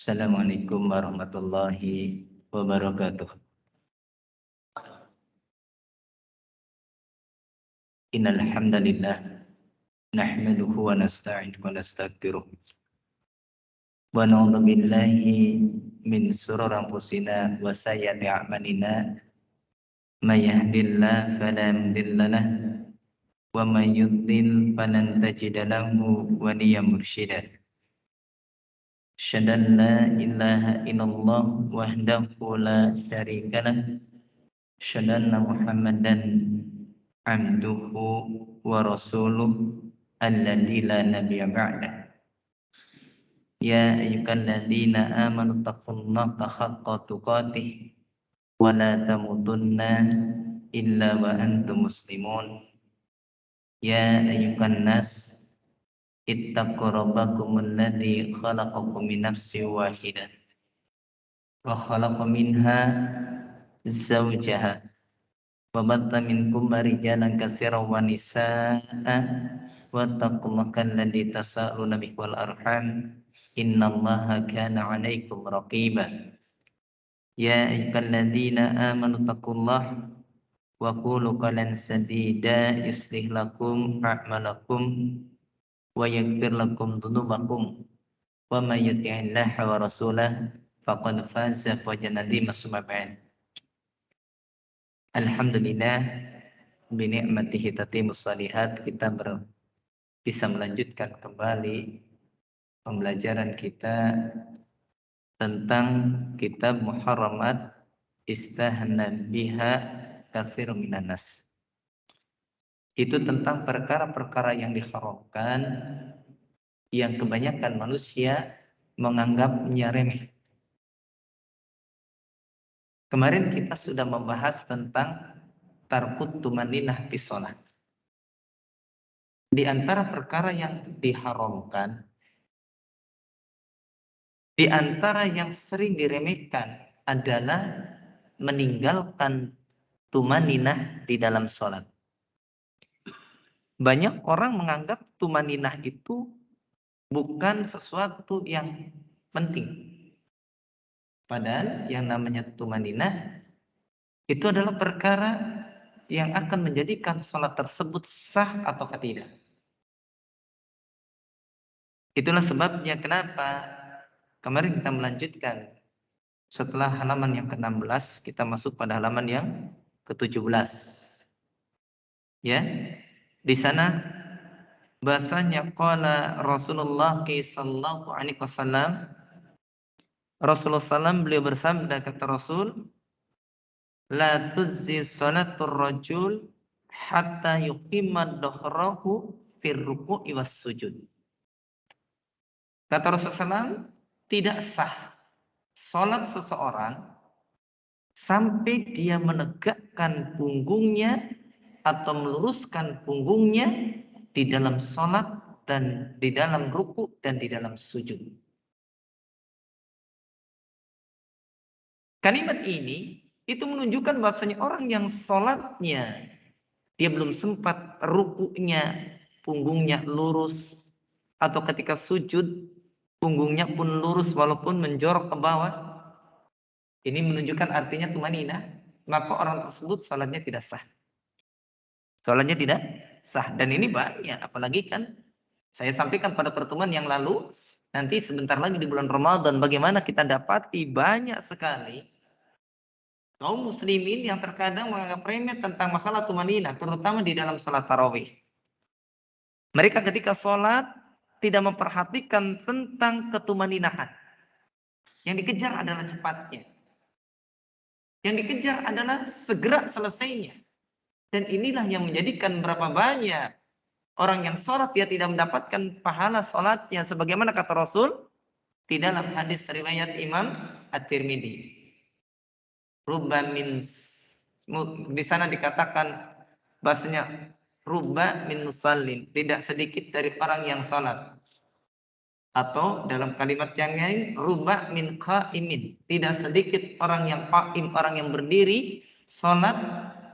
Assalamualaikum warahmatullahi wabarakatuh. Innal hamdalillah nahmaduhu wa nasta'inuhu wa nastaghfiruh. Wa na'udzu billahi min shururi anfusina wa sayyiati a'malina. May yahdihillahu fala mudilla lahu wa may yudlil falan tajida lahu waliyyan mursyida. Asyhadu an la ilaha illallah wahdahu la syarika lahu. Asyhadu anna Muhammadan abduhu wa rasuluh alladzi la nabiyya ba'dah. Ya ayyuhalladzina amanu taqullaha haqqa tuqatih wa la tamutunna illa wa antum muslimun. Ya ayyuhan nas ittaqu rabbakum alladzi khalaqakum min nafsin wahidah wa khalaqa minha zawjaha wa batta minkum rijalan katsiran wa nisaa'a wattaqullaha alladzi tasaaluna bihi wal arham innallaha kana 'alaikum raqiba. Ya ayyuhalladzina amanu taqullaha wa qulu qawlan sadida yuslih lakum a'malakum wa yaghfir lakum dhunubakum wa may yuti'illaha wa rasulahu faqad faza fawzan 'azima. Summa ba'd. Alhamdulillah bi ni'matihi tatimmus shalihat, kita bisa melanjutkan kembali pembelajaran kita tentang kitab Muharramat istahna biha katsirun minan nas. Itu tentang perkara-perkara yang diharamkan yang kebanyakan manusia menganggapnya remeh. Kemarin kita sudah membahas tentang tarkut tumaninah fi shalah. Di antara perkara yang diharamkan, di antara yang sering diremehkan adalah meninggalkan tumaninah di dalam sholat. Banyak orang menganggap tumaninah itu bukan sesuatu yang penting. Padahal yang namanya tumaninah itu adalah perkara yang akan menjadikan sholat tersebut sah atau tidak. Itulah sebabnya kenapa kemarin kita melanjutkan. Setelah halaman yang ke-16, kita masuk pada halaman yang ke-17. Ya, di sana bahasanya qala Rasulullah sallallahu alaihi wasallam, Rasulullah SAW beliau bersabda, kata Rasul, la tuzzi salatul rajul hatta yuqimma dhahrahu fir ruku'i was sujud. Kata Rasulullah SAW, tidak sah salat seseorang sampai dia menegakkan punggungnya atau meluruskan punggungnya di dalam salat dan di dalam ruku dan di dalam sujud. Kalimat ini itu menunjukkan bahasanya orang yang sholatnya dia belum sempat rukunya punggungnya lurus, atau ketika sujud punggungnya pun lurus walaupun menjorok ke bawah, ini menunjukkan artinya tumaninah, maka orang tersebut sholatnya tidak sah. Sholatnya tidak sah. Dan ini banyak, apalagi kan saya sampaikan pada pertemuan yang lalu, nanti sebentar lagi di bulan Ramadan, bagaimana kita dapati banyak sekali kaum muslimin yang terkadang menganggap remeh tentang masalah tumaninah, terutama di dalam salat tarawih. Mereka ketika sholat tidak memperhatikan tentang ketumaninahan. Yang dikejar adalah cepatnya. Yang dikejar adalah segera selesainya. Dan inilah yang menjadikan berapa banyak orang yang sholat dia tidak mendapatkan pahala sholatnya. Sebagaimana kata Rasul di dalam hadis riwayat Imam At-Tirmidzi. Rubba min, di sana dikatakan bahasanya rubba min musallin, tidak sedikit dari orang yang salat. Atau dalam kalimat yang lain, rubba min qaimin, tidak sedikit orang yang qaim, orang yang berdiri salat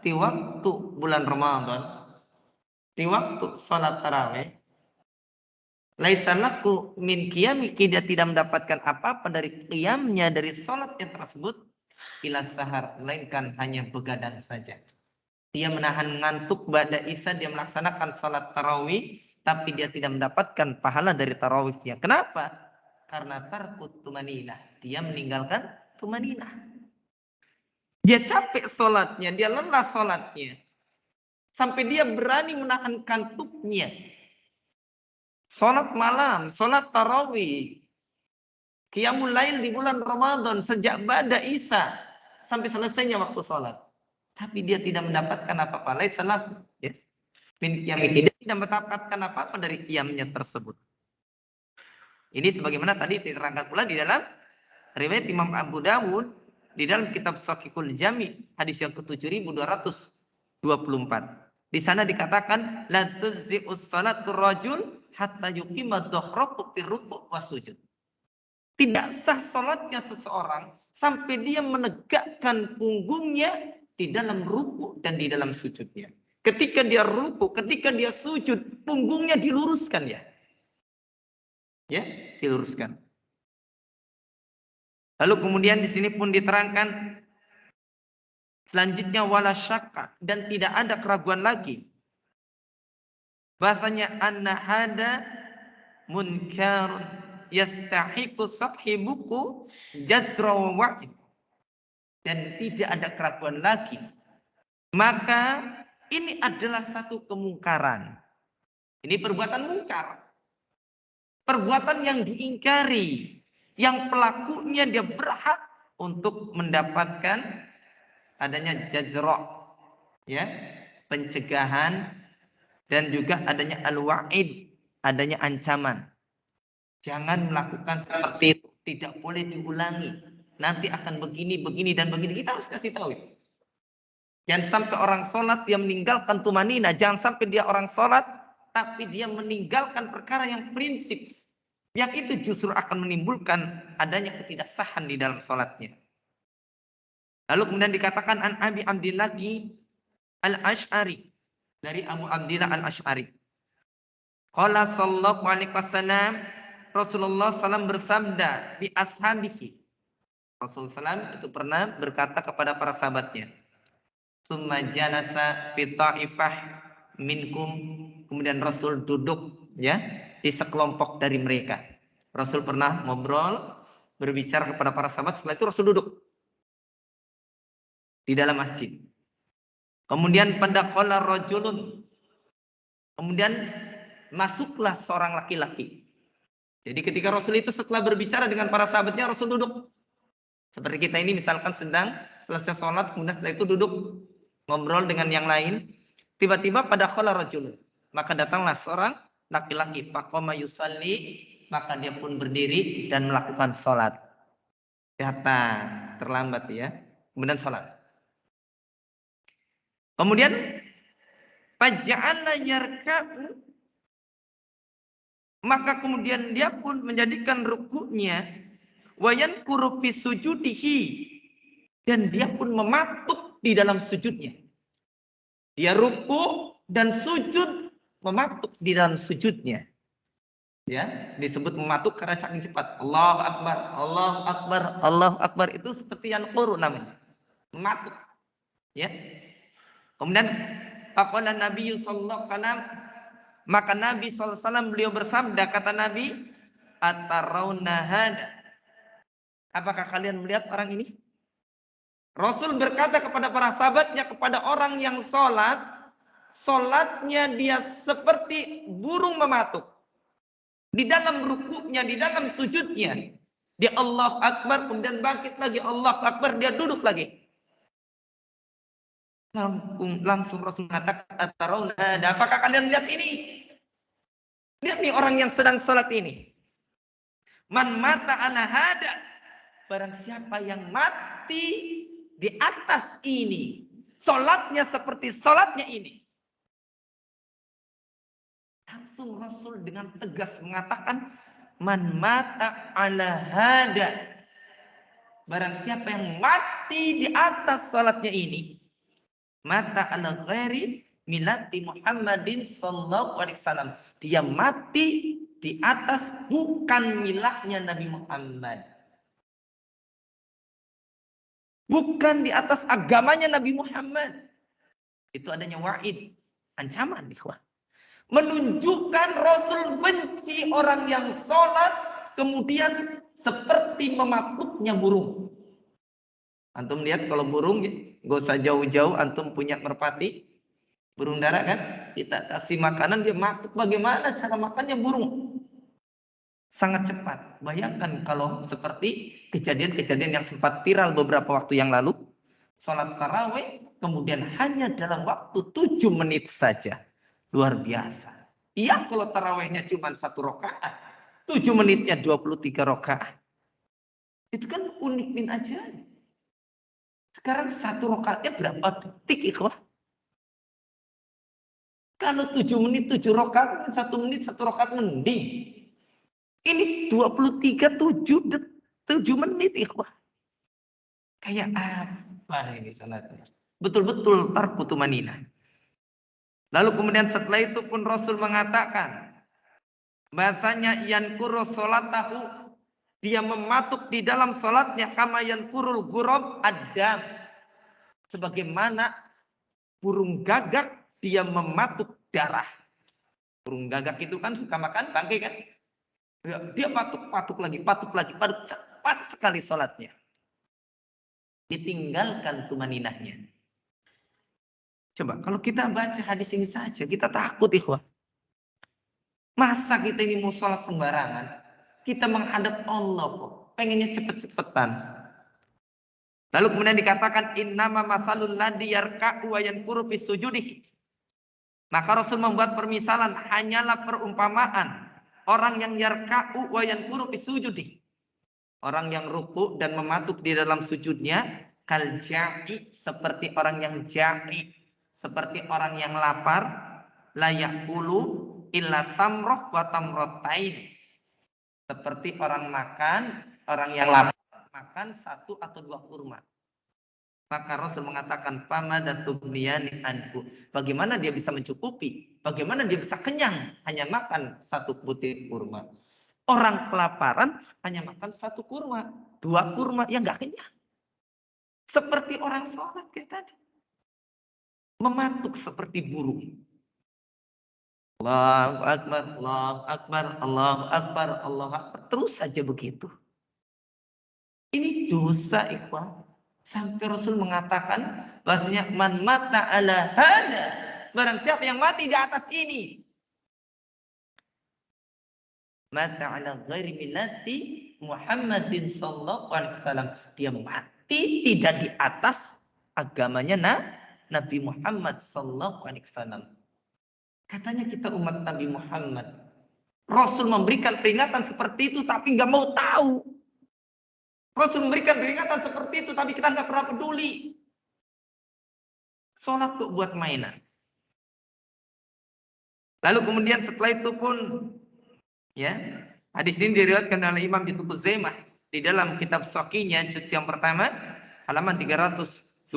di waktu bulan Ramadan, di waktu salat tarawih, Laisa laku min qiyamiki, dia tidak mendapatkan apa-apa dari qiyamnya, dari sholatnya tersebut, ila sahar, melainkan hanya begadang saja. Dia menahan ngantuk ba'da isya, dia melaksanakan sholat tarawih, tapi dia tidak mendapatkan pahala dari tarawihnya. Kenapa? Karena tarkut tumaninah, dia meninggalkan tumaninah. Dia capek sholatnya, dia lelah sholatnya, sampai dia berani menahan kantuknya. Sholat malam, sholat tarawih, qiyamul lail di bulan Ramadan sejak ba'da isya sampai selesainya waktu sholat. Tapi dia tidak mendapatkan apa-apa. Laisalah, ya. Min qiyamih, dia tidak mendapatkan apa-apa dari qiyamnya tersebut. Ini sebagaimana tadi diterangkan pula di dalam riwayat Imam Abu Dawud di dalam kitab Shahihul Jami, hadis yang ke-7224. Di sana dikatakan la tuzzi'us salatu rajul hatta yuqima dhahrahu fi ruku' wasujud. Tidak sah salatnya seseorang sampai dia menegakkan punggungnya di dalam ruku' dan di dalam sujudnya. Ketika dia ruku', ketika dia sujud, punggungnya diluruskan ya. Ya, diluruskan. Lalu kemudian di sini pun diterangkan selanjutnya wala syakka, dan tidak ada keraguan lagi. Bahasanya anna hada munkar yastahiqu sahibuku jazra wa wa'id. Dan tidak ada keraguan lagi. Maka ini adalah satu kemungkaran. Ini perbuatan mungkar. Perbuatan yang diingkari. Yang pelakunya dia berhak untuk mendapatkan adanya jazra, ya, pencegahan, dan juga adanya al-wa'id, adanya ancaman. Jangan melakukan seperti itu, tidak boleh diulangi. Nanti akan begini, begini, dan begini. Kita harus kasih tahu itu. Jangan sampai orang sholat dia meninggalkan tumanina. Jangan sampai dia orang sholat tapi dia meninggalkan perkara yang prinsip. Yang itu justru akan menimbulkan adanya ketidaksahan di dalam sholatnya. Lalu kemudian dikatakan an Abi Abdillah al-Ash'ari, dari Abu Abdillah al-Ash'ari. Qala sallallahu alaihi wasallam, Rasulullah SAW bersabda bi ashabihi. Rasulullah SAW itu pernah berkata kepada para sahabatnya, summa jalasa fi ta'ifah minkum, kemudian Rasul duduk ya di sekelompok dari mereka. Rasul pernah ngobrol, berbicara kepada para sahabat, setelah itu Rasul duduk di dalam masjid. Kemudian padaqala rajulun, kemudian masuklah seorang laki-laki. Jadi ketika Rasul itu setelah berbicara dengan para sahabatnya, Rasul duduk. Seperti kita ini misalkan sedang selesai sholat, kemudian setelah itu duduk ngobrol dengan yang lain. Tiba-tiba pada khala rajulun, maka datanglah seorang laki-laki, faqama yusalli, maka dia pun berdiri dan melakukan sholat. Datang terlambat ya, kemudian sholat. Kemudian faja'ala yarka'u, maka kemudian dia pun menjadikan rukuknya wayan kurupi sujudihi, dan dia pun mematuk di dalam sujudnya. Dia ruku dan sujud, mematuk di dalam sujudnya. Ya, disebut mematuk karena saking cepat. Allahu Akbar, Allahu Akbar, Allahu Akbar, itu seperti yang quru namanya. Mematuk. Ya. Kemudian faqala Nabi sallallahu alaihi wasallam, maka Nabi sallallahu alaihi wasallam beliau bersabda, kata Nabi, atarawna hada, apakah kalian melihat orang ini? Rasul berkata kepada para sahabatnya, kepada orang yang sholat, sholatnya dia seperti burung mematuk. Di dalam rukuknya, di dalam sujudnya. Dia Allahu Akbar, kemudian bangkit lagi, Allahu Akbar, dia duduk lagi. Langsung Rasul mengatakan, apakah kalian lihat ini? Lihat nih orang yang sedang sholat ini. Man mata ala hada, barang siapa yang mati di atas ini, sholatnya seperti sholatnya ini. Langsung Rasul dengan tegas mengatakan, man mata ala hada, barang siapa yang mati di atas sholatnya ini, mata ala ghairi milati Muhammadin sallallahu alaihi wasallam, dia mati di atas bukan milahnya Nabi Muhammad. Bukan di atas agamanya Nabi Muhammad. Itu adanya wa'id, ancaman. Menunjukkan Rasul benci orang yang sholat, kemudian seperti mematuknya burung. Antum lihat kalau burung, gak usah jauh-jauh, antum punya merpati, burung dara kan? Kita kasih makanan, dia matuk. Bagaimana cara makannya burung? Sangat cepat. Bayangkan kalau seperti kejadian-kejadian yang sempat viral beberapa waktu yang lalu. Sholat tarawih, kemudian hanya dalam waktu 7 menit saja. Luar biasa. Iya kalau tarawihnya cuma 1 rakaat. 7 menitnya 23 rakaat. Itu kan unik min aja. Sekarang 1 rakaatnya berapa detik ikhwah? Kalau 7 menit 7 rakaat, 1 menit 1 rakaat mending. Ini 23 7 menit ikhwah. Kayak apa ini salatnya? Betul-betul tarku tumanina. Lalu kemudian setelah itu pun Rasul mengatakan bahasanya yankuru sholatahu, dia mematuk di dalam sholatnya kama yankurul ghurab adam, sebagaimana burung gagak dia mematuk darah. Burung gagak itu kan suka makan bangkai kan? Dia patuk lagi, cepat sekali sholatnya. Ditinggalkan tumaninahnya. Coba kalau kita baca hadis ini saja, kita takut ikhwah. Masa kita ini mau sholat sembarangan? Kita menghadap Allah kok. Pengennya cepet-cepetan. Lalu kemudian dikatakan innama masalul ladzi yarka'u wa yanquru fi sujudih. Maka Rasul membuat permisalan, hanyalah perumpamaan orang yang yarka'u wa yanquru fi sujudih. Orang yang ruku dan mematuk di dalam sujudnya, kal ja'i, seperti orang yang ja'i, seperti orang yang lapar, la yaqulu illa tamroh wa tamrotain, seperti orang orang yang lapar makan 1 atau 2 kurma. Maka Rasul mengatakan pamadatubniyani anhu, bagaimana dia bisa mencukupi, bagaimana dia bisa kenyang hanya makan 1 butir kurma. Orang kelaparan hanya makan 1 kurma, 2 kurma, yang nggak kenyang. Seperti orang sholat kayak tadi, mematuk seperti burung. Allahu Akbar, Allahu Akbar, Allahu Akbar, Allahu Akbar. Terus saja begitu. Ini dosa ikhwan. Sampai Rasul mengatakan bahasanya man mata ala hada, barang siapa yang mati di atas ini, mata ala ghairi millati Muhammadin sallallahu alaihi wasallam, dia mati tidak di atas agamanya Nabi Muhammad sallallahu alaihi wasallam. Katanya kita umat Nabi Muhammad. Rasul memberikan peringatan seperti itu tapi nggak mau tahu. Rasul memberikan peringatan seperti itu tapi kita nggak pernah peduli. Sholat kok buat mainan. Lalu kemudian setelah itu pun ya, hadis ini diriwayatkan oleh Imam Ibnu Khuzaimah di dalam kitab Shahihnya juz yang pertama halaman 322.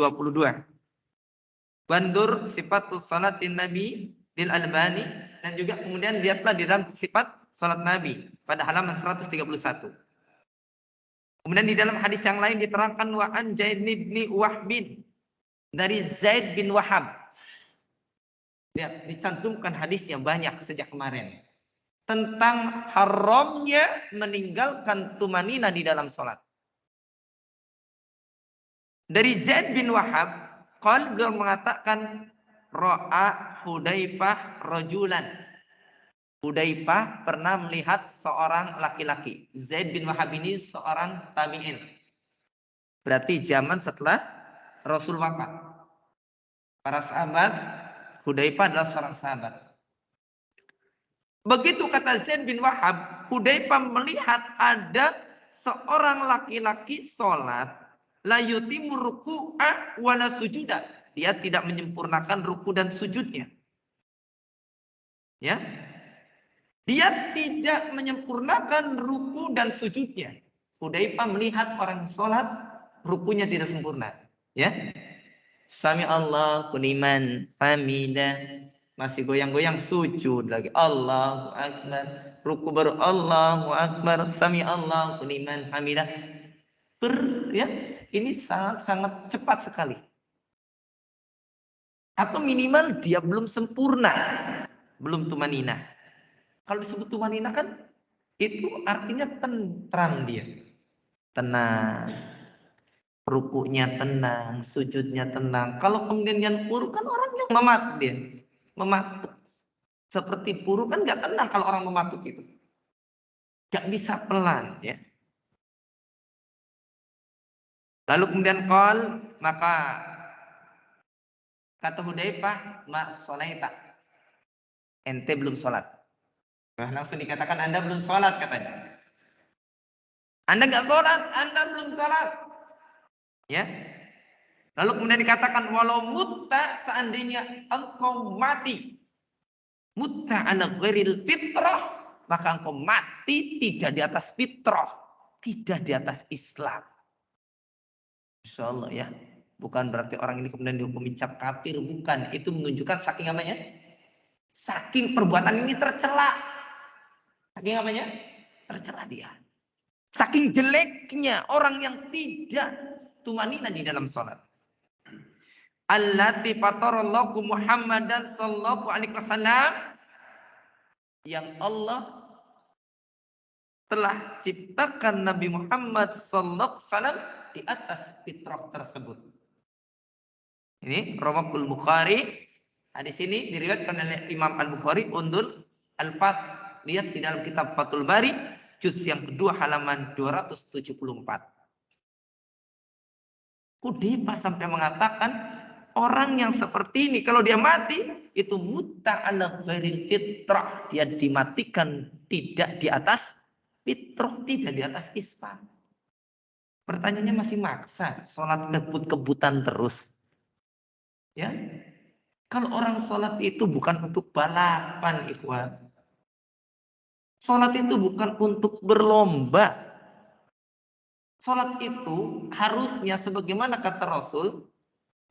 Bandur sifatus salatin Nabi Lil Albani, dan juga kemudian lihatlah di dalam sifat salat Nabi pada halaman 131. Kemudian di dalam hadis yang lain diterangkan wa an Zaid bin Wahb, dari Zaid bin Wahab. Lihat, dicantumkan hadisnya banyak sejak kemarin tentang haramnya meninggalkan tumanina di dalam salat. Dari Zaid bin Wahab, beliau mengatakan Ra'a Hudzaifah rajulan. Hudzaifah pernah melihat seorang laki-laki. Zaid bin Wahab ini seorang tabi'in. Berarti zaman setelah Rasul wafat. Para sahabat, Hudzaifah adalah seorang sahabat. Begitu kata Zaid bin Wahab, Hudzaifah melihat ada seorang laki-laki sholat, la yutimu ruku'a wala sujuda. Dia tidak menyempurnakan ruku dan sujudnya. Ya. Dia tidak menyempurnakan ruku dan sujudnya. Hudzaifah melihat orang sholat, rukunya tidak sempurna. Ya. Sami Allah kuliman hamidah. Masih goyang-goyang, sujud lagi. Allahu Akbar. Ruku baru Allahu Akbar. Sami Allahu liman hamidah. Ya, ini sangat cepat sekali. Atau minimal dia belum sempurna. Belum tumanina. Kalau disebut tumanina kan itu artinya tentram dia. Tenang. Rukunya tenang, sujudnya tenang. Kalau kemudian yang puru kan orang yang mematuk dia. Mematuk. Seperti puru kan gak tenang kalau orang mematuk itu. Gak bisa pelan ya. Lalu kemudian maka kata Hudzaifah, ma sholaita. Ente belum sholat. Nah, langsung dikatakan Anda belum sholat katanya. Anda gak sholat, Anda belum sholat. Ya. Lalu kemudian dikatakan walau mutta seandainya engkau mati. Mutta ala ghairil fitrah. Maka engkau mati tidak di atas fitrah. Tidak di atas Islam. Insya Allah ya. Bukan berarti orang ini kemudian dihukum cap kafir. Bukan. Itu menunjukkan saking apanya? Saking perbuatan ini tercela. Saking apanya? Tercela dia. Saking jeleknya orang yang tidak tumanina di dalam sholat. Allati fatarallahu Muhammadan sallallahu alaihi wasallam. Yang Allah telah ciptakan Nabi Muhammad sallallahu alaihi wasallam di atas fitrah tersebut. Ini Rawahul Bukhari. Hadis ini diriwayatkan oleh Imam Al-Bukhari Undul Al-Fat. Lihat di dalam kitab Fathul Bari juz yang kedua halaman 274. Hudzaifah sampai mengatakan orang yang seperti ini kalau dia mati itu mutta ala ghairil fitrah, dia dimatikan tidak di atas fitrah, tidak di atas Islam. Pertanyaannya masih maksa sholat kebut-kebutan terus. Ya, kalau orang sholat itu bukan untuk balapan, ikhwan. Sholat itu bukan untuk berlomba. Sholat itu harusnya sebagaimana kata Rasul,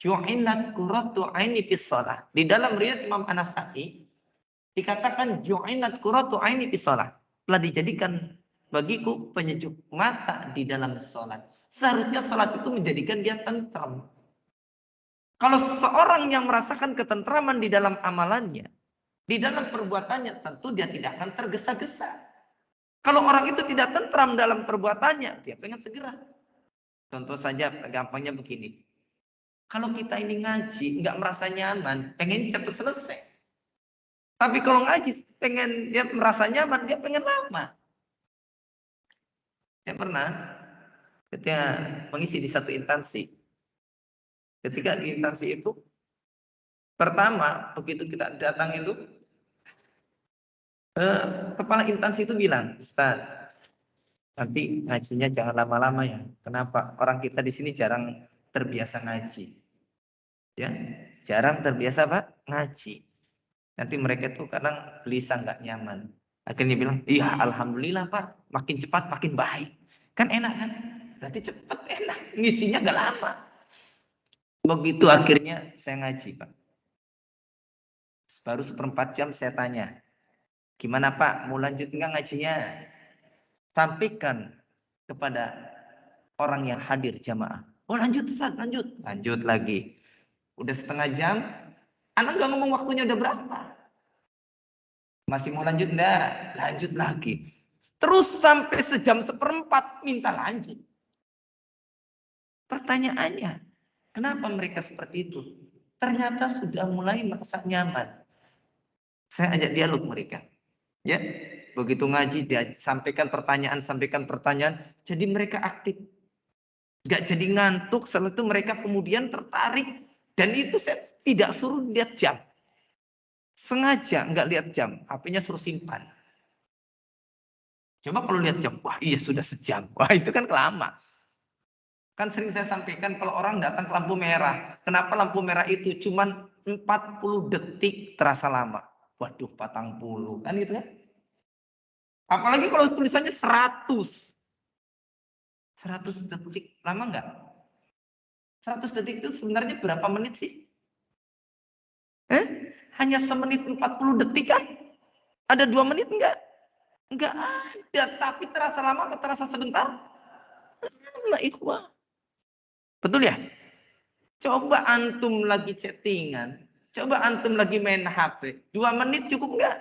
ju'inat qurratu aini fis shalah. Di dalam riwayat Imam An-Nasa'i dikatakan ju'inat qurratu aini fis shalah. Telah dijadikan bagiku penyejuk mata di dalam sholat. Seharusnya sholat itu menjadikan dia tentram. Kalau seorang yang merasakan ketentraman di dalam amalannya, di dalam perbuatannya, tentu dia tidak akan tergesa-gesa. Kalau orang itu tidak tentram dalam perbuatannya, dia pengen segera. Contoh saja gampangnya begini. Kalau kita ini ngaji, nggak merasa nyaman, pengen cepat selesai. Tapi kalau ngaji, pengen dia merasa nyaman, dia pengen lama. Saya pernah ketika mengisi di satu instansi. Ketika di instansi itu, pertama begitu kita datang itu, kepala instansi itu bilang, Ustaz, nanti ngajinya jangan lama-lama ya. Kenapa? Orang kita di sini jarang terbiasa ngaji. Ya, jarang terbiasa Pak ngaji. Nanti mereka tuh kadang gelisah nggak nyaman. Akhirnya bilang, iya alhamdulillah Pak, makin cepat makin baik. Kan enak kan? Berarti cepat enak, ngisinya nggak lama. Begitu akhirnya saya ngaji Pak. Baru 1/4 jam saya tanya, gimana Pak, mau lanjut nggak ngajinya? Sampaikan kepada orang yang hadir jamaah. Oh lanjut Ustaz, lanjut. Lanjut lagi. Udah 1/2 jam, anak nggak ngomong waktunya udah berapa. Masih mau lanjut enggak? Lanjut lagi. Terus sampai 1/4 minta lanjut. Pertanyaannya, kenapa mereka seperti itu? Ternyata sudah mulai merasa nyaman. Saya ajak dialog mereka. Ya, begitu ngaji dia sampaikan pertanyaan, jadi mereka aktif. Gak jadi ngantuk, setelah itu mereka kemudian tertarik. Dan itu saya tidak suruh lihat jam. Sengaja nggak lihat jam, HP-nya suruh simpan. Coba kalau lihat jam, wah iya sudah sejam. Wah itu kan lama. Kan sering saya sampaikan kalau orang datang ke lampu merah. Kenapa lampu merah itu cuma 40 detik terasa lama. Waduh 40 kan gitu kan. Apalagi kalau tulisannya 100. 100 detik lama nggak? 100 detik itu sebenarnya berapa menit sih? Hanya semenit 40 detik kan? Ada 2 menit enggak? Enggak ada, tapi terasa lama atau terasa sebentar? Lama ikhwah. Betul ya? Coba antum lagi chattingan, coba antum lagi main HP, 2 menit cukup enggak?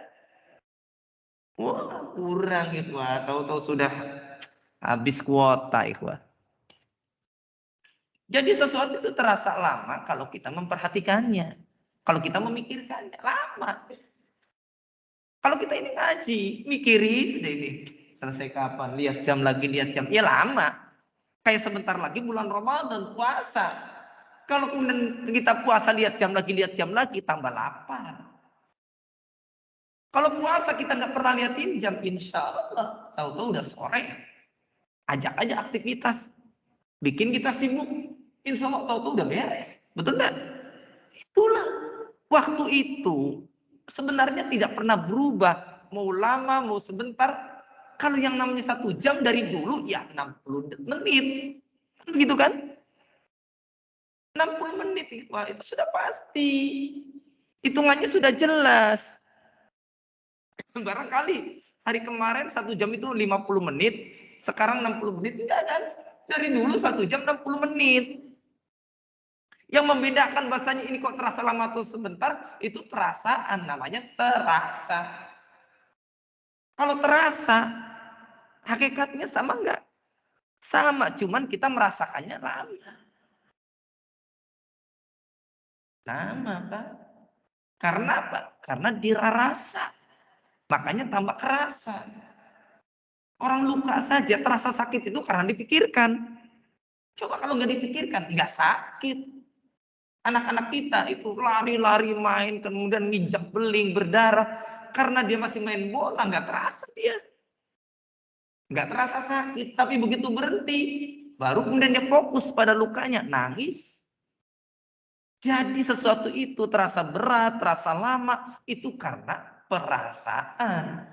Wah, kurang ikhwah. Tahu-tahu sudah habis kuota ikhwah. Jadi sesuatu itu terasa lama kalau kita memperhatikannya. Kalau kita memikirkannya, lama. Kalau kita ini ngaji, mikirin ini selesai kapan, lihat jam lagi, lihat jam, ya lama. Kayak sebentar lagi bulan Ramadan, puasa. Kalau kemudian kita puasa, lihat jam lagi, tambah lapar. Kalau puasa kita nggak pernah liatin jam, insya Allah, tahu-tahu udah sore. Ajak aja aktivitas, bikin kita sibuk, insya Allah tahu-tahu udah beres. Betul nggak? Itulah waktu itu sebenarnya tidak pernah berubah, mau lama mau sebentar. Kalau yang namanya 1 jam dari dulu ya 60 menit, begitu kan? 60 menit wah, itu sudah pasti, hitungannya sudah jelas. Barangkali hari kemarin 1 jam itu 50 menit, sekarang 60 menit, enggak kan? Dari dulu 1 jam 60 menit. Yang membedakan bahasanya ini kok terasa lama atau sebentar, itu perasaan, namanya terasa. Kalau terasa, hakikatnya sama enggak? Sama, cuman kita merasakannya lama. Lama, Pak. Karena apa? Karena dirasa. Makanya tambah kerasa. Orang luka saja terasa sakit itu karena dipikirkan. Coba kalau nggak dipikirkan, nggak sakit. Anak-anak kita itu lari-lari main, kemudian nginjak beling, berdarah. Karena dia masih main bola, nggak terasa dia. Nggak terasa sakit, tapi begitu berhenti, baru kemudian dia fokus pada lukanya, nangis. Jadi sesuatu itu terasa berat, terasa lama, itu karena perasaan.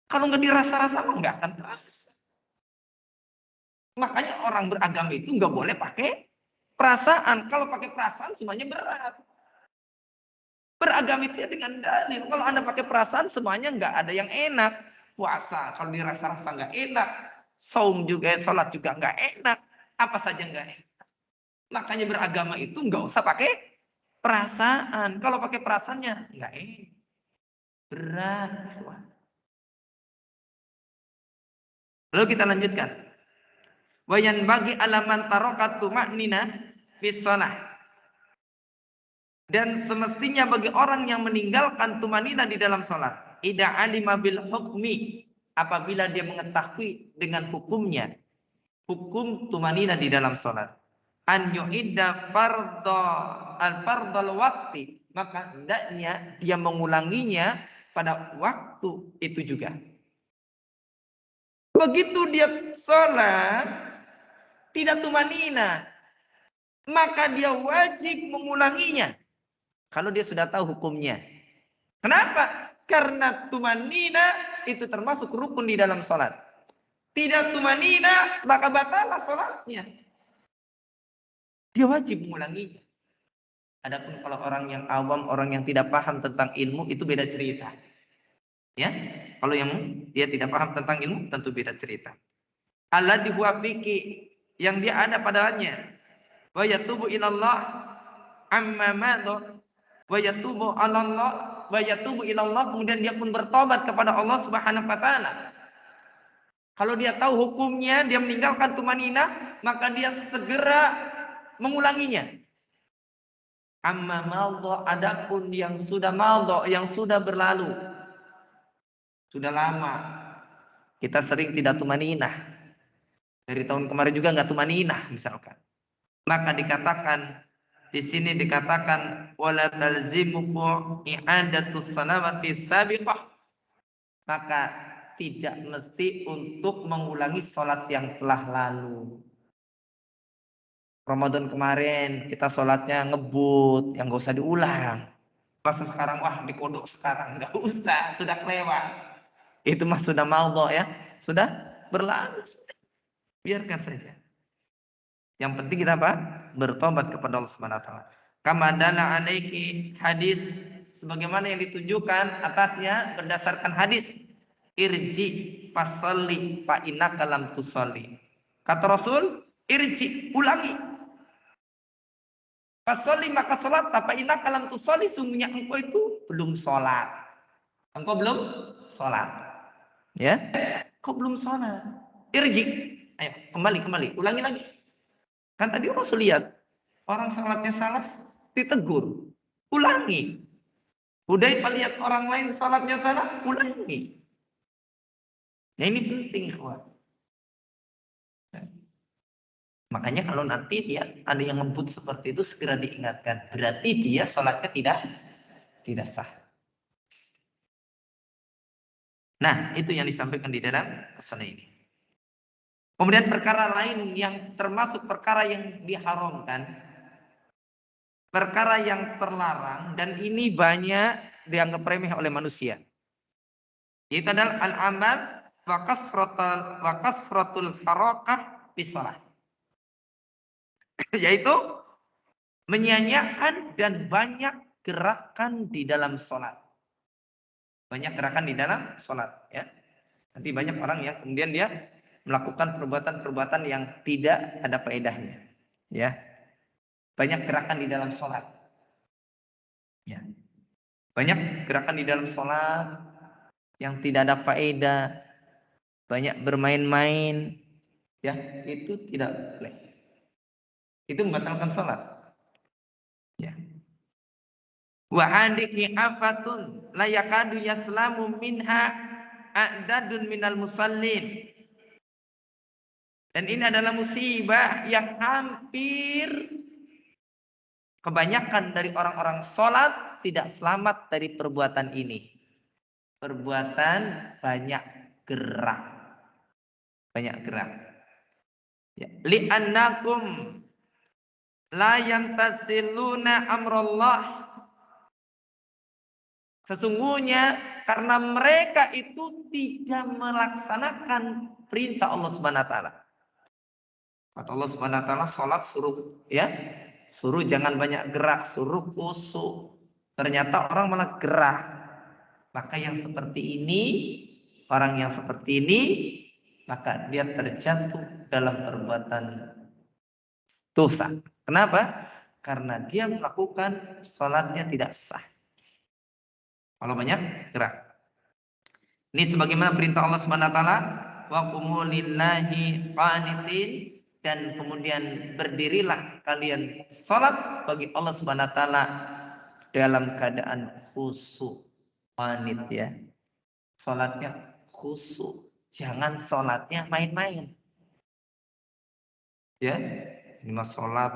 Kalau nggak dirasa-rasa, nggak akan terasa. Makanya orang beragama itu nggak boleh pakai perasaan. Kalau pakai perasaan semuanya berat. Beragama itu ya dengan dalil. Kalau Anda pakai perasaan semuanya nggak ada yang enak. Puasa kalau dirasa-rasa nggak enak. Saum juga, sholat juga nggak enak. Apa saja nggak enak. Makanya beragama itu nggak usah pakai perasaan. Kalau pakai perasaannya nggak enak. Berat. Lalu kita lanjutkan. Wayan bagi alaman tarokat tumaknina bis shalah. Dan semestinya bagi orang yang meninggalkan tumanina di dalam sholat, ida alima bil hukmi, apabila dia mengetahui dengan hukumnya, hukum tumanina di dalam sholat, an yu'idda fardhu al fardhul waqti, maka hendaknya dia mengulanginya pada waktu itu juga. Begitu dia sholat tidak tumanina, maka dia wajib mengulanginya. Kalau dia sudah tahu hukumnya. Kenapa? Karena tumanina itu termasuk rukun di dalam sholat. Tidak tumanina, maka batalah sholatnya. Dia wajib mengulanginya. Adapun kalau orang yang awam, orang yang tidak paham tentang ilmu, itu beda cerita. Ya, kalau yang dia tidak paham tentang ilmu, tentu beda cerita. Allah dihuapiki, yang dia ada padanya. Wa yatubu ilallah amma madha wa yatubu Allah wa yatubu ilallah, kemudian dia pun bertobat kepada Allah Subhanahu wa taala. Kalau dia tahu hukumnya, dia meninggalkan tumanina, maka dia segera mengulanginya. Amma madha, adapun yang sudah madha, yang sudah berlalu, sudah lama kita sering tidak tumanina, dari tahun kemarin juga nggak tumanina misalkan, maka dikatakan di sini dikatakan wala talzimuku i'adatus salawati sabiqah, maka tidak mesti untuk mengulangi sholat yang telah lalu. Ramadan kemarin kita sholatnya ngebut, yang nggak usah diulang. Pas sekarang wah dikodok sekarang, nggak usah, sudah kelewat. Itu mah sudah maudhu ya, sudah berlalu, sudah. Biarkan saja. Yang penting kita apa? Bertobat kepada Allah Subhanahu wa taala. Kama dalla alaiki hadis sebagaimana yang ditunjukkan atasnya berdasarkan hadis, irji fasalli fa innaka lam tusalli. Kata Rasul, irji, ulangi. Fasalli, maka salat, fa innaka lam tusalli, sungguhnya engkau itu belum salat. Engkau belum salat. Ya? Kau belum salat. Irji. Ayo, kembali, ulangi lagi. Kan tadi Rasul lihat orang salatnya salah, ditegur. Ulangi. Hudzaifah lihat orang lain salatnya salah, ulangi. Nah ini penting, kawan. Makanya kalau nanti dia ada yang ngebut seperti itu, segera diingatkan. Berarti dia salatnya tidak sah. Nah, itu yang disampaikan di dalam pasal ini. Kemudian perkara lain yang termasuk perkara yang diharamkan, perkara yang terlarang, dan ini banyak dianggap remeh oleh manusia. Yaitu adalah al-amal wa kasratul harakah fi shalah. Yaitu menyanyiakan dan banyak gerakan di dalam sholat. Banyak gerakan di dalam sholat. Ya. Nanti banyak orang yang kemudian dia melakukan perbuatan-perbuatan yang tidak ada faedahnya. Ya. Banyak gerakan di dalam sholat. Ya. Banyak gerakan di dalam sholat yang tidak ada faedah. Banyak bermain-main. Ya, itu tidak boleh. Itu membatalkan sholat. Ya. Wa andiki afatun la yakadu yaslamu minha a'dadun minal musallin. Dan ini adalah musibah yang hampir kebanyakan dari orang-orang sholat tidak selamat dari perbuatan ini. Perbuatan banyak gerak. Banyak gerak. Ya. Li'annakum la yantasiluna amrullah. Sesungguhnya karena mereka itu tidak melaksanakan perintah Allah Subhanahu wa taala. Kata Allah Subhanahu wa taala, salat suruh suruh jangan banyak gerak, suruh khusyuk. Ternyata orang malah gerak. Maka yang seperti ini, orang yang seperti ini, maka dia terjatuh dalam perbuatan dosa. Kenapa? Karena dia melakukan salatnya tidak sah. Kalau banyak gerak. Ini sebagaimana perintah Allah Subhanahu wa taala, wa qumu lillahi qanitin, dan kemudian berdirilah kalian salat bagi Allah Subhanahu wa taala dalam keadaan khusyuk. Qanit ya. Salatnya khusyuk. Jangan salatnya main-main. Ya. Ini mas salat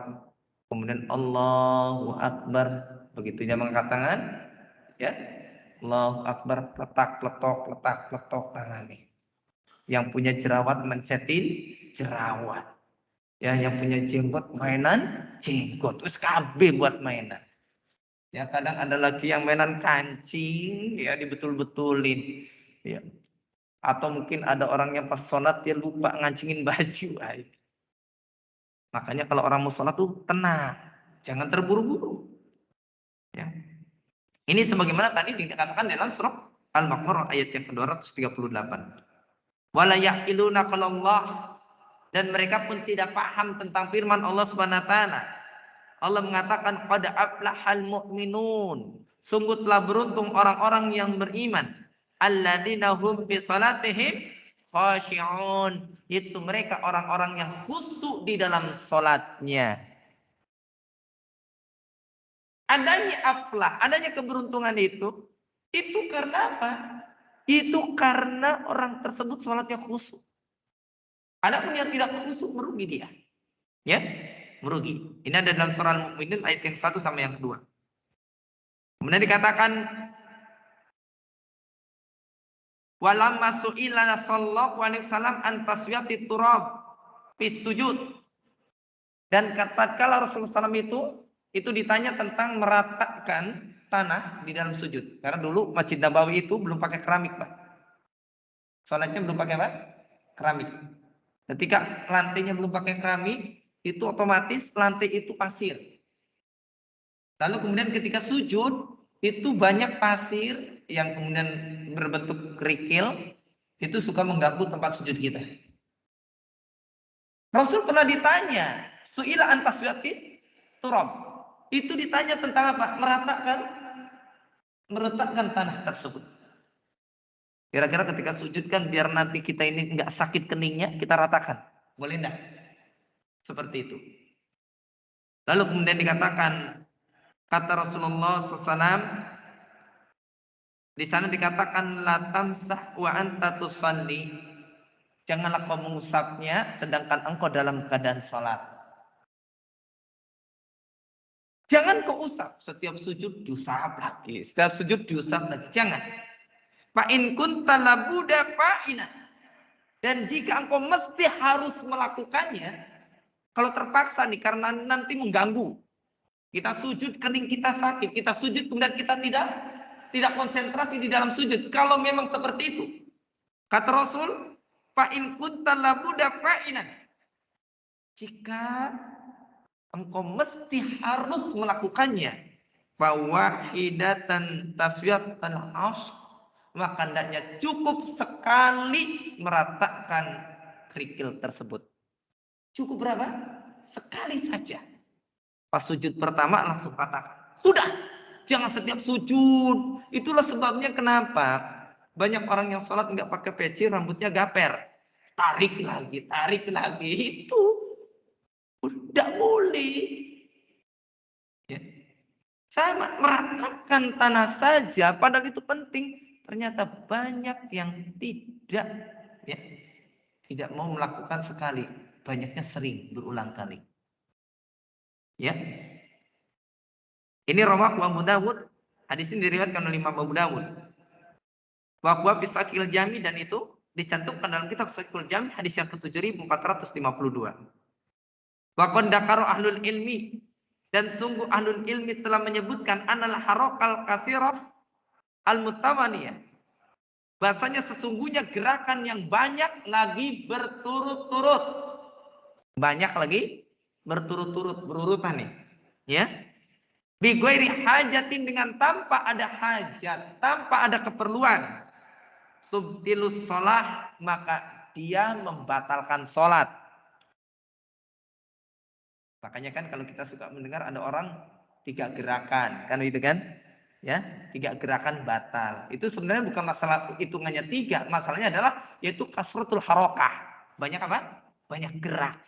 kemudian Allahu Akbar, begitu dia mengangkat tangan, ya. Allahu Akbar, letak-letok tangannya. Yang punya jerawat mencetin jerawat. Ya, yang punya jenggot mainan jenggot. Terus kabeh buat mainan. Ya, kadang ada lagi yang mainan kancing, ya dibetul-betulin. Ya. Atau mungkin ada orang yang pas sholat dia lupa ngancingin baju. Makanya kalau orang mau sholat tuh tenang, jangan terburu-buru. Ya. Ini sebagaimana tadi dikatakan dalam surah Al-Baqarah ayat yang ke-238. Wala yaqiluna qalallah, dan mereka pun tidak paham tentang firman Allah Subhanahu wa taala. Allah mengatakan qad aflahal mu'minun. Sungguh telah beruntung orang-orang yang beriman. Alladzina hum fi salatihim khashi'un. Itu mereka orang-orang yang khusyuk di dalam salatnya. Adanya aflah, adanya keberuntungan itu karena apa? Itu karena orang tersebut sholatnya khusyuk. Adapun yang tidak khusyuk merugi dia. Ya, merugi. Ini ada dalam surah Al-Mu'minun ayat yang 1 sama yang kedua. Kemudian dikatakan walamma su'ila sallallahu alaihi wasallam an taswiyati turab fis sujud. Dan tatkala Rasulullah SAW itu ditanya tentang meratakan tanah di dalam sujud. Karena dulu Masjid Nabawi itu belum pakai keramik, Pak. Sholatnya belum pakai apa? Keramik. Ketika lantainya belum pakai keramik, itu otomatis lantai itu pasir. Lalu kemudian ketika sujud, itu banyak pasir yang kemudian berbentuk kerikil, itu suka mengganggu tempat sujud kita. Rasul pernah ditanya, su'ila an taswiyati turab. Itu ditanya tentang apa? Meratakan tanah tersebut. Kira-kira ketika sujud kan biar nanti kita ini nggak sakit keningnya, kita ratakan. Boleh enggak? Seperti itu. Lalu kemudian dikatakan, kata Rasulullah SAW, di sana dikatakan la tamsah wa anta tusalli. Janganlah kau mengusapnya sedangkan engkau dalam keadaan sholat. Jangan kau usap. Setiap sujud diusap lagi. Setiap sujud diusap lagi. Jangan. Fa in kunta labuda fa'ina. Dan jika engkau mesti harus melakukannya, kalau terpaksa nih karena nanti mengganggu. Kita sujud, kening kita sakit. Kita sujud kemudian kita tidak konsentrasi di dalam sujud. Kalau memang seperti itu. Kata Rasul, fa in kunta labuda fa'inan. Jika engkau mesti harus melakukannya, fa wahidatan taswiyatan asy, maka hendaknya cukup sekali meratakan kerikil tersebut. Cukup berapa? Sekali saja. Pas sujud pertama langsung ratakan. Sudah. Jangan setiap sujud. Itulah sebabnya kenapa banyak orang yang sholat nggak pakai peci, rambutnya gaper. Tarik lagi. Itu tidak boleh. Ya. Saya meratakan tanah saja, padahal itu penting. Ternyata banyak yang tidak mau melakukan sekali. Banyaknya sering, berulang kali. Ya. Ini rawahu Abu Dawud. Hadis ini diriwayatkan oleh Imam Abu Dawud. Wa huwa fi Sahihil Jami, dan itu dicantumkan dalam kitab Sahihul Jami hadis yang ke-7452. Wa qad dzakara ahlul ilmi, dan sungguh ahlul ilmi telah menyebutkan anal harakal kasirah al mutawaniyah. Bahasanya sesungguhnya gerakan yang banyak lagi berturut-turut. Banyak lagi berturut-turut, berurutan nih. Ya. Bi ghairi hajatin, dengan tanpa ada hajat, tanpa ada keperluan. Tubtilus shalah, maka dia membatalkan sholat. Makanya kan kalau kita suka mendengar ada orang 3 gerakan, kan itu kan? Ya, 3 gerakan batal. Itu sebenarnya bukan masalah hitungannya 3, masalahnya adalah yaitu kasratul harokah. Banyak apa? Banyak gerak.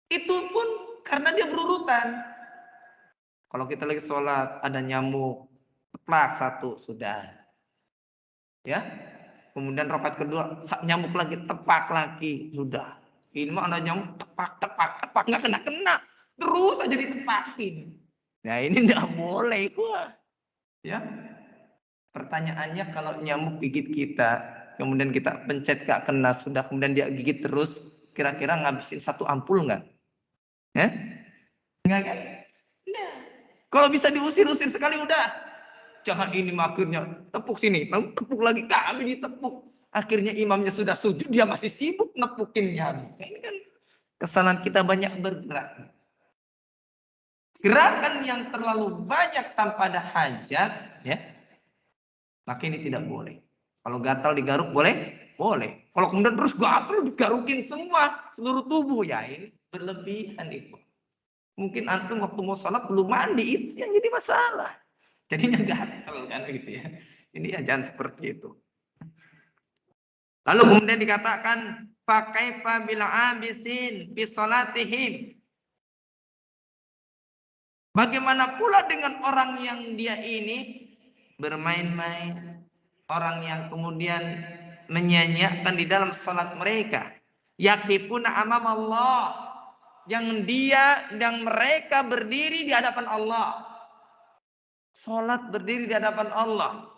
Itu pun karena dia berurutan. Kalau kita lagi sholat ada nyamuk, teplak 1 sudah. Ya. Kemudian rakaat kedua nyamuk lagi, tepak lagi, sudah. Ini mah ada nyamuk tepak nggak kena. Terus aja ditepakin. Nah, ini enggak boleh gua. Ya. Pertanyaannya kalau nyamuk gigit kita, kemudian kita pencet gak kena, sudah kemudian dia gigit terus, kira-kira ngabisin 1 ampul nggak? Ya? Enggak kan? Nah. Kalau bisa diusir-usir sekali udah. Jangan ini akhirnya tepuk sini, tepuk lagi, kami ditepuk. Akhirnya imamnya sudah sujud, dia masih sibuk nepukin nyamuk. Ini kan kesalahan kita banyak bergerak. Gerakan yang terlalu banyak tanpa ada hajat, ya, maka ini tidak boleh. Kalau gatal digaruk boleh? Boleh. Kalau kemudian terus gatal digarukin semua, seluruh tubuh, ya ini berlebihan itu. Mungkin antum waktu mau sholat belum mandi, itu yang jadi masalah. Jadinya gatal kan gitu ya. Ini ya jangan seperti itu. Lalu kemudian dikatakan pakai bila abisin fi salatihim. Bagaimana pula dengan orang yang dia ini bermain-main, orang yang kemudian menyanyiakan di dalam salat mereka. Yaqifuna amam Allah, yang dia dan mereka berdiri di hadapan Allah. Salat berdiri di hadapan Allah.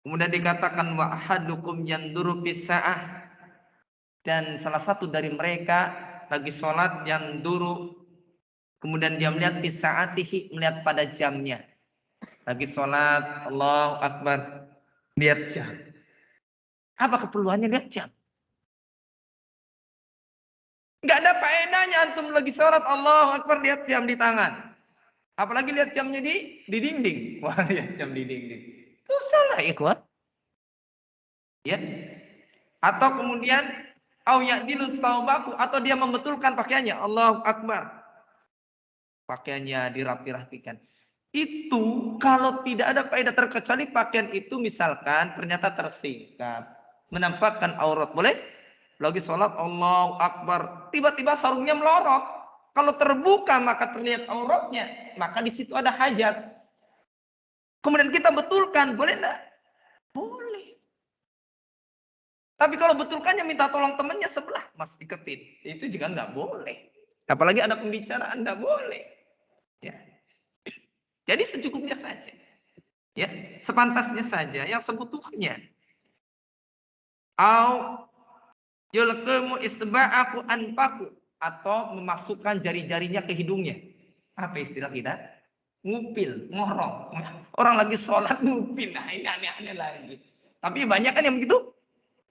Kemudian dikatakan wa ahadukum yanduru fisa'ah, dan salah satu dari mereka lagi sholat yang duru, kemudian dia melihat fisa'atihi, melihat pada jamnya. Lagi sholat, Allahu Akbar, lihat jam. Apa keperluannya lihat jam? Gak ada faedahnya antum lagi sholat, Allahu Akbar, lihat jam di tangan. Apalagi lihat jamnya di dinding. Wah, lihat jam di dinding. Itu salah, ikhwan. Ya. Atau kemudian au ya'dilu saubaku, atau dia membetulkan pakaiannya. Allahu Akbar. Pakaiannya dirapi-rapikan. Itu kalau tidak ada faedah, terkecuali pakaian itu misalkan ternyata tersingkap, menampakkan aurat, boleh? Lagi sholat Allahu Akbar, tiba-tiba sarungnya melorot. Kalau terbuka maka terlihat auratnya, maka di situ ada hajat. Kemudian kita betulkan, boleh enggak? Boleh. Tapi kalau betulkannya minta tolong temannya sebelah, Mas iketin, itu juga nggak boleh. Apalagi ada pembicaraan, nggak boleh. Ya. Jadi secukupnya saja. Ya, sepantasnya saja, yang sebutuhnya. Au yulqimu isba'aku anpaku, atau memasukkan jari-jarinya ke hidungnya. Apa istilah kita? Ngupil, ngorong. Orang lagi sholat ngupil. Nah, ini aneh-aneh lagi. Tapi banyak kan yang begitu?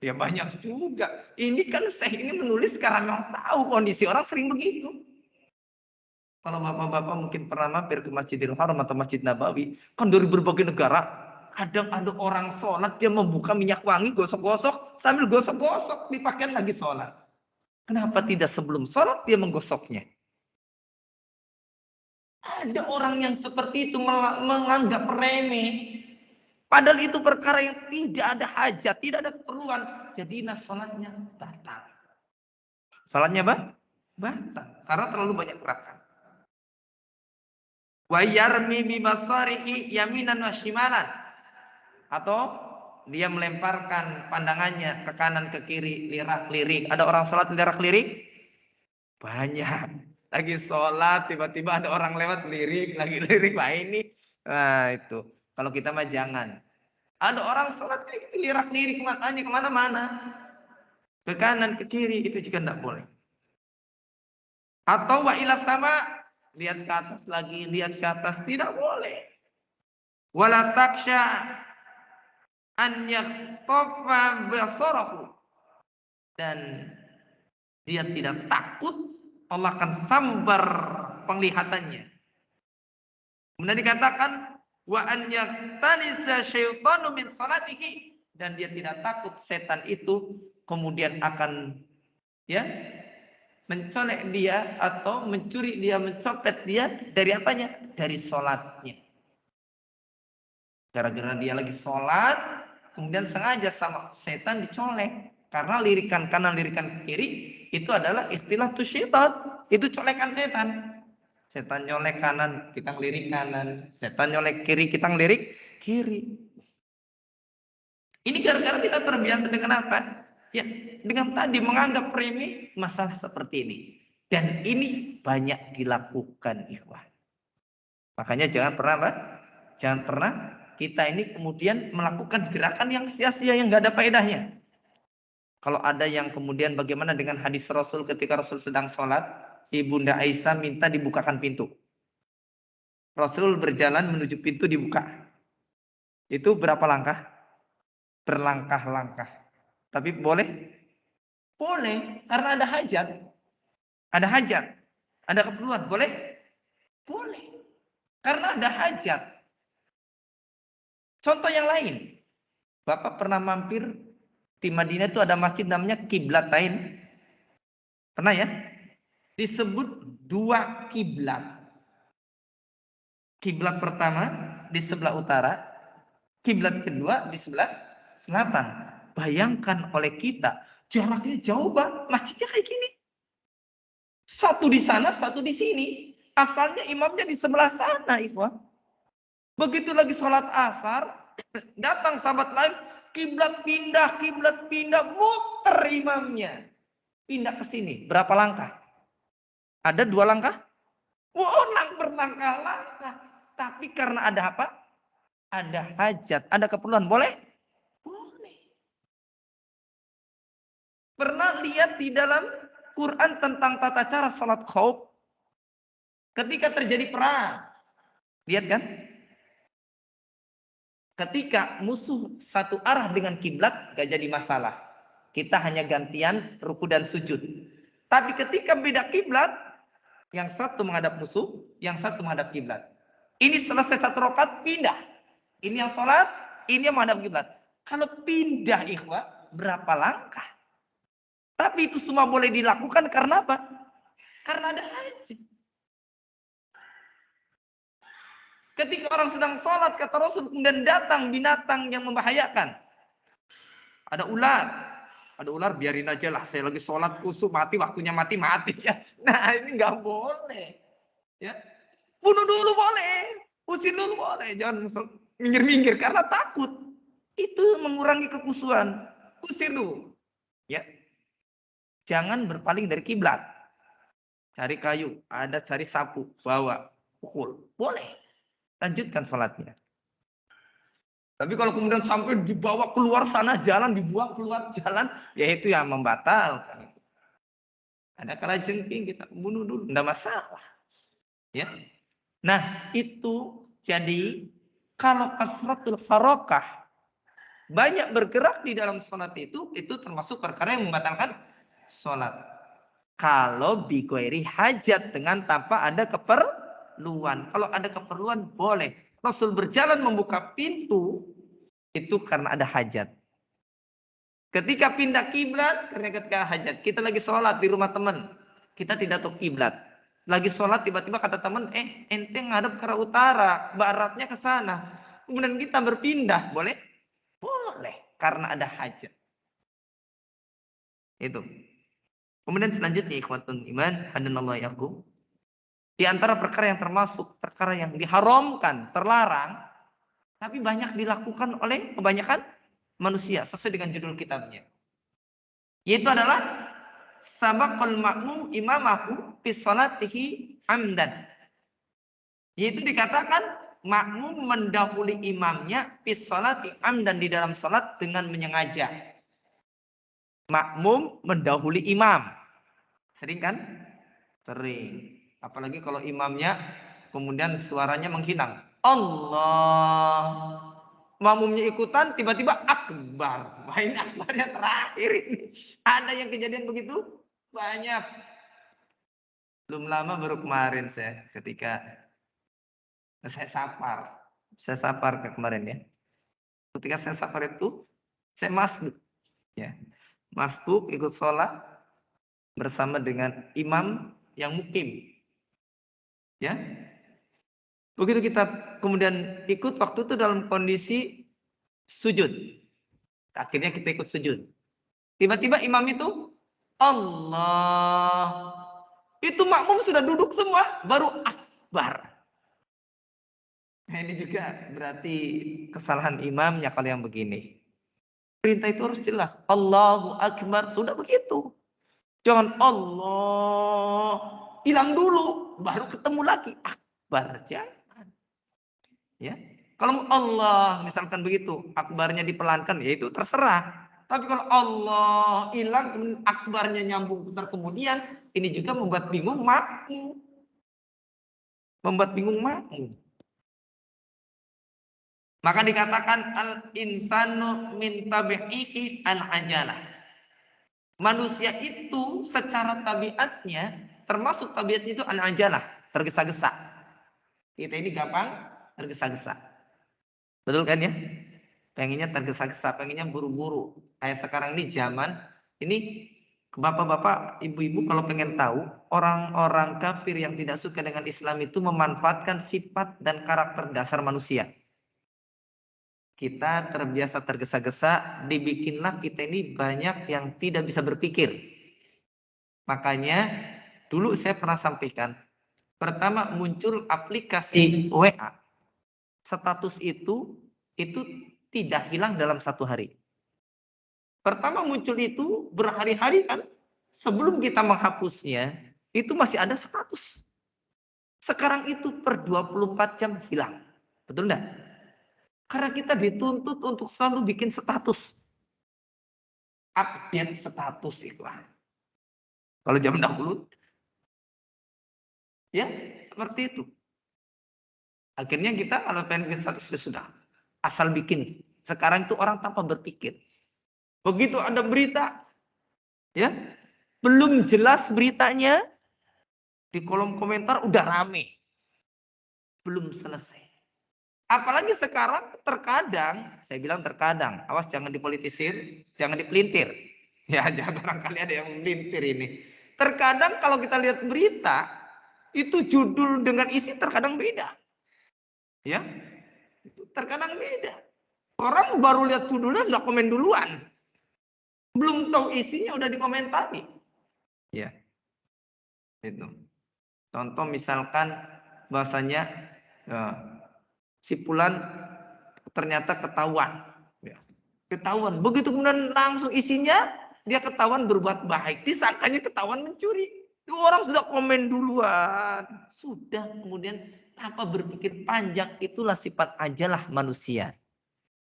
Ya banyak juga. Ini kan Syekh ini menulis karena memang tahu kondisi orang sering begitu. Kalau bapak-bapak mungkin pernah mampir ke Masjidil Haram atau Masjid Nabawi, kan dari berbagai negara, kadang ada orang sholat, dia membuka minyak wangi, gosok-gosok, sambil gosok-gosok, di pakaian lagi sholat. Kenapa tidak sebelum sholat dia menggosoknya? Ada orang yang seperti itu menganggap remeh. Padahal itu perkara yang tidak ada hajat, tidak ada keperluan. Jadi sholatnya batal. Sholatnya batal. Karena terlalu banyak gerakan. Wa yarmi bibasarihi yaminan wa shimalan, atau dia melemparkan pandangannya ke kanan ke kiri, lirak-lirik. Ada orang sholat lirak-lirik? Banyak. Lagi sholat tiba-tiba ada orang lewat lirik, lagi lirik. Wah ini, nah itu. Kalau kita mah jangan. Ada orang sholat kayak gitu, lirak-lirik, matanya kemana-mana, ke kanan ke kiri, itu juga tidak boleh. Atau wa ila sama, lihat ke atas lagi, lihat ke atas, tidak boleh. Wala taksha an yaktafa basarahu, dan dia tidak takut Allah akan sambar penglihatannya. Kemudian dikatakan wa an yaktanisa syaitanu min salatihi, dan dia tidak takut setan itu kemudian akan mencolek dia atau mencuri dia, mencopet dia dari apanya? Dari sholatnya. Gara-gara dia lagi sholat, kemudian sengaja sama setan dicolek. Karena lirikan kanan, lirikan kiri, itu adalah istilah tuh syaitan. Itu colekan setan. Setan nyolek kanan, kita ngelirik kanan. Setan nyolek kiri, kita ngelirik kiri. Ini gara-gara kita terbiasa dengan apa? Ya, dengan tadi menganggap remeh masalah seperti ini. Dan ini banyak dilakukan, ikhwan. Makanya jangan pernah, Pak, jangan pernah kita ini kemudian melakukan gerakan yang sia-sia, yang nggak ada faedahnya. Kalau ada yang kemudian bagaimana dengan hadis Rasul ketika Rasul sedang sholat, Ibunda Aisyah minta dibukakan pintu. Rasul berjalan menuju pintu, dibuka. Itu berapa langkah? Berlangkah-langkah. Tapi boleh? Boleh, karena ada hajat. Ada hajat. Ada keperluan. Boleh? Boleh. Karena ada hajat. Contoh yang lain. Bapak pernah mampir di Madinah, itu ada masjid namanya Qiblatain. Pernah ya? Disebut dua kiblat. Kiblat pertama di sebelah utara, kiblat kedua di sebelah selatan. Bayangkan oleh kita, jaraknya jauh, Pak. Masjidnya kayak gini. Satu di sana, satu di sini. Asalnya imamnya di sebelah sana, ikhwan. Begitu lagi sholat asar, datang sahabat lain, kiblat pindah, muter imamnya. Pindah ke sini. Berapa langkah? Ada 2 langkah? Berlangkah-langkah. Tapi karena ada apa? Ada hajat, ada keperluan. Boleh? Boleh. Pernah lihat di dalam Quran tentang tata cara salat khauf? Ketika terjadi perang. Lihat kan? Ketika musuh satu arah dengan kiblat, gak jadi masalah. Kita hanya gantian ruku dan sujud. Tapi ketika beda kiblat, yang satu menghadap musuh, yang satu menghadap kiblat. Ini selesai 1 rakaat pindah. Ini yang sholat, ini yang menghadap kiblat. Kalau pindah ikhwah, berapa langkah? Tapi itu semua boleh dilakukan karena apa? Karena ada haji. Ketika orang sedang sholat, kata Rasul, kemudian datang binatang yang membahayakan. Ada ular biarin aja lah. Saya lagi sholat kusuk mati, waktunya mati ya. Nah ini nggak boleh. Ya, bunuh dulu boleh, usir dulu boleh, jangan minggir-minggir karena takut. Itu mengurangi kekusuhan. Usir dulu. Ya, jangan berpaling dari kiblat. Cari kayu, ada cari sapu, bawa, pukul, boleh. Lanjutkan sholatnya. Tapi kalau kemudian sampai dibawa keluar sana jalan, dibuang keluar jalan, ya itu yang membatalkan. Ada kalajengking kita bunuh dulu, tidak masalah. Ya. Nah, itu jadi kalau kasratul harokah banyak bergerak di dalam sholat itu termasuk perkara yang membatalkan sholat. Kalau bighairi hajat dengan tanpa ada keperluan. Kalau ada keperluan boleh. Rasul berjalan membuka pintu itu karena ada hajat. Ketika pindah kiblat karena ketika hajat. Kita lagi sholat di rumah teman. Kita tidak tahu kiblat. Lagi sholat tiba-tiba kata teman, ente ngadep ke arah utara, baratnya ke sana. Kemudian kita berpindah, boleh? Boleh, karena ada hajat. Itu. Kemudian selanjutnya ikhwatun iman, hadanallahu yakum. Di antara perkara yang termasuk perkara yang diharamkan, terlarang, tapi banyak dilakukan oleh kebanyakan manusia sesuai dengan judul kitabnya. Yaitu adalah sabaqal ma'mum imamahu fi sholatihi amdan. Yaitu dikatakan makmum mendahului imamnya fi sholati amdan di dalam sholat dengan menyengaja. Makmum mendahului imam. Sering kan? Sering. Apalagi kalau imamnya kemudian suaranya menghilang. Allah. Makmumnya ikutan tiba-tiba akbar. Main akbarnya terakhir ini. Ada yang kejadian begitu? Banyak. Belum lama baru kemarin saya ketika saya sapar ke kemarin ya. Ketika saya sapar itu saya masbuk ya. Masbuk ikut sholat bersama dengan imam yang mukim. Ya. Begitu kita kemudian ikut waktu itu dalam kondisi sujud. Akhirnya kita ikut sujud. Tiba-tiba imam itu Allah. Itu makmum sudah duduk semua baru akbar. Nah, ini juga berarti kesalahan imamnya kalau yang begini. Perintah itu harus jelas. Allahu Akbar. Sudah begitu. Jangan Allah. Hilang dulu. Baru ketemu lagi. Akbar. Jangan. Ya. Kalau Allah misalkan begitu. Akbarnya dipelankan. Ya itu terserah. Tapi kalau Allah hilang. Akbarnya nyambung putar kemudian. Ini juga membuat bingung makmum. Membuat bingung makmum. Maka dikatakan al-insanu min tabi'ihi al-ajalah. Manusia itu secara tabiatnya, termasuk tabiatnya itu al-ajalah, tergesa-gesa. Kita ini gampang tergesa-gesa. Betul kan ya? Pengennya tergesa-gesa, pengennya buru-buru. Kayak sekarang ini zaman, ini bapak-bapak, ibu-ibu kalau pengen tahu, orang-orang kafir yang tidak suka dengan Islam itu memanfaatkan sifat dan karakter dasar manusia. Kita terbiasa tergesa-gesa, dibikinlah kita ini banyak yang tidak bisa berpikir. Makanya dulu saya pernah sampaikan, pertama muncul aplikasi WA. Status itu tidak hilang dalam 1 hari. Pertama muncul itu berhari-hari kan, sebelum kita menghapusnya, itu masih ada status. Sekarang itu per 24 jam hilang. Betul enggak? Karena kita dituntut untuk selalu bikin status. Update status iklan. Kalau zaman dahulu, ya seperti itu. Akhirnya kita kalau pengen bikin status sudah. Asal bikin. Sekarang itu orang tanpa berpikir. Begitu ada berita, ya belum jelas beritanya, di kolom komentar udah rame. belum selesai. Apalagi sekarang terkadang, saya bilang terkadang, awas jangan dipolitisir, jangan dipelintir. Ya, jangan barangkali ada yang melintir ini. Terkadang kalau kita lihat berita, itu judul dengan isi terkadang beda. Ya, itu terkadang beda. Orang baru lihat judulnya sudah komen duluan. Belum tahu isinya udah dikomentari. Ya, itu. Contoh misalkan bahasanya si Fulan ternyata ketahuan. Ya. Ketahuan. Begitu kemudian langsung isinya dia ketahuan berbuat baik. Disangkanya ketahuan mencuri. Itu orang sudah komen duluan. Sudah kemudian tanpa berpikir panjang, itulah sifat ajalah manusia.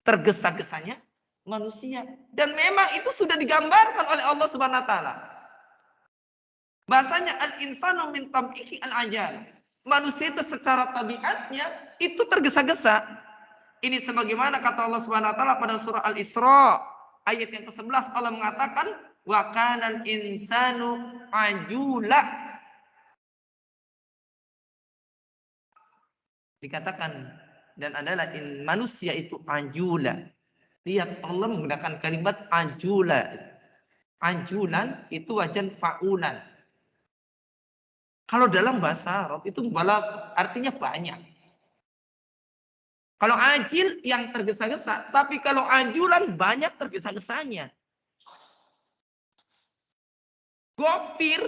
Tergesa-gesanya manusia. Dan memang itu sudah digambarkan oleh Allah Subhanahu wa taala. Bahasanya al-insanu min tab'ihi al-ajal. Manusia itu secara tabiatnya itu tergesa-gesa. Ini sebagaimana kata Allah Subhanahu wa taala pada surah Al-Isra ayat yang ke-11, Allah mengatakan wa kanal insanu ajula. Dikatakan dan adalah manusia itu ajula. Lihat Allah menggunakan kalimat ajula. Ajulan itu wajan fa'ulan. Kalau dalam bahasa Arab itu balagh artinya banyak. Kalau ajil yang tergesa-gesa, tapi kalau ajulan banyak tergesa-gesanya. Gofir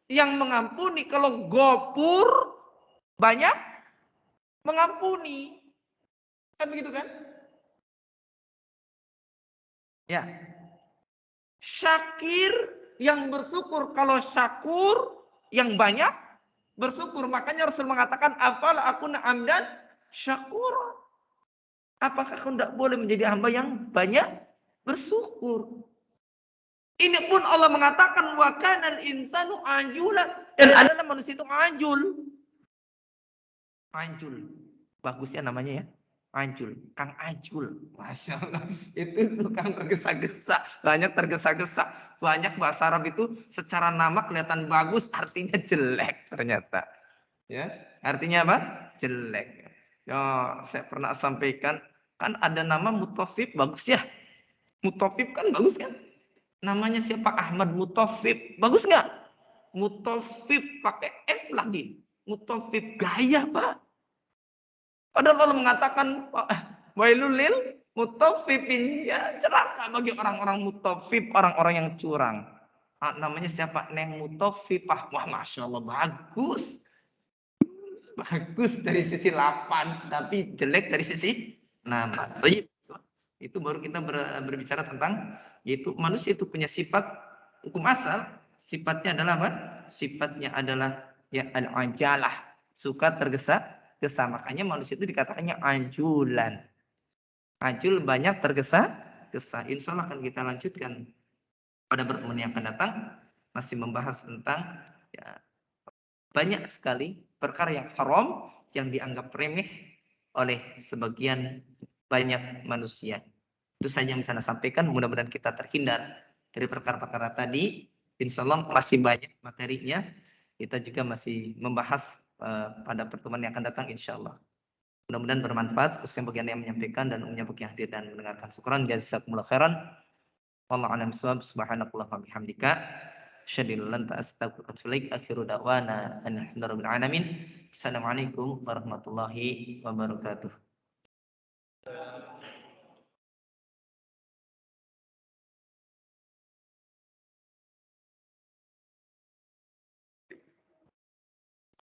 yang mengampuni, kalau gopur banyak mengampuni. Kan begitu kan? Ya. Syakir yang bersyukur, kalau syakur yang banyak bersyukur. Makanya Rasul mengatakan afala akuna amdan syakur. Apakah kau tidak boleh menjadi hamba yang banyak bersyukur? Ini pun Allah mengatakan wa kanal insanu ajulan, dan adalah manusia itu ajul. Ajul. Bagusnya namanya ya. Ajul. Kang Ajul. Masya Allah. Itu tukang tergesa-gesa. Banyak tergesa-gesa. Banyak bahasa Arab itu secara nama kelihatan bagus, artinya jelek ternyata. Ya, artinya apa? Jelek. Ya, saya pernah sampaikan, kan ada nama Mutofib, bagus ya. Mutofib kan bagus kan? Namanya siapa? Ahmad Mutofib. Bagus nggak? Mutofib pakai F lagi. Mutofib gaya, Pak. Padahal Allah mengatakan wailul lil mutaffifin, ya celaka bagi orang-orang mutaffif, orang-orang yang curang. Namanya siapa? Neng Mutaffifah. Wah, Masya Allah, bagus. Bagus dari sisi lapan, tapi jelek dari sisi nama. Itu baru kita berbicara tentang, yaitu manusia itu punya sifat hukum asal. Sifatnya adalah apa? Sifatnya adalah ya al-ajalah, suka tergesa-gesa. Makanya manusia itu dikatakannya ajulan. Ajul banyak tergesa-gesa. Insya Allah akan kita lanjutkan pada pertemuan yang akan datang, masih membahas tentang ya, banyak sekali perkara yang haram yang dianggap remeh oleh sebagian banyak manusia. Itu saja yang bisa saya sampaikan. Mudah-mudahan kita terhindar dari perkara-perkara tadi. Insya Allah masih banyak materinya. Kita juga masih membahas pada pertemuan yang akan datang insya Allah. Mudah-mudahan bermanfaat. Khususnya bagian yang menyampaikan dan umumnya bagi yang hadir dan mendengarkan. Syukran. Jazakumullah khairan. Wallahu a'lam bishawab. Subhanakallah wa bihamdika. Asyhadu an la ilaha illa anta astaghfiruka wa atubu ilaik. Akhiru da'wana alhamdulillahi alamin. Assalamualaikum warahmatullahi wabarakatuh.